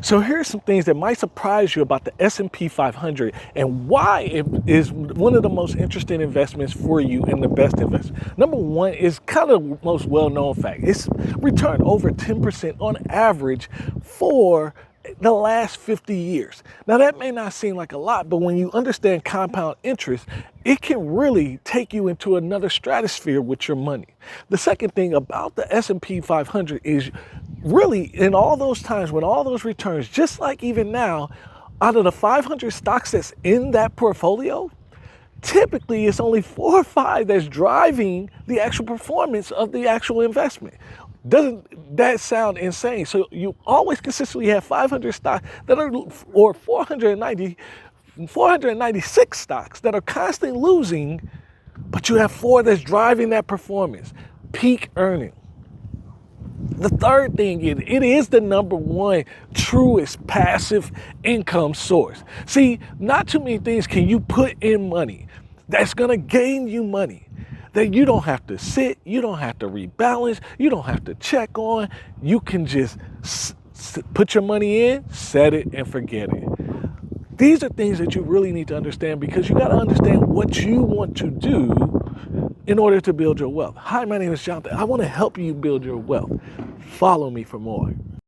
So here's some things that might surprise you about the S&P 500 and why it is one of the most interesting investments for you and the best investment. Number one is kind of the most well-known fact. It's returned over 10% on average for the last 50 years. Now that may not seem like a lot, but when you understand compound interest, it can really take you into another stratosphere with your money. The second thing about the S&P 500 is really in all those times when all those returns, just like even now, out of the 500 stocks that's in that portfolio, typically it's only 4 or 5 that's driving the actual performance of the actual investment. Doesn't that sound insane? So you always consistently have 500 stocks that are, or 496 stocks that are constantly losing, but you have 4 that's driving that performance. Peak earning. The third thing is, it is the number one truest passive income source. See, not too many things can you put in money that's going to gain you money that you don't have to sit, you don't have to rebalance, you don't have to check on. You can just put your money in, set it, and forget it. These are things that you really need to understand because you got to understand what you want to do in order to build your wealth. Hi, my name is Jonathan. I want to help you build your wealth. Follow me for more.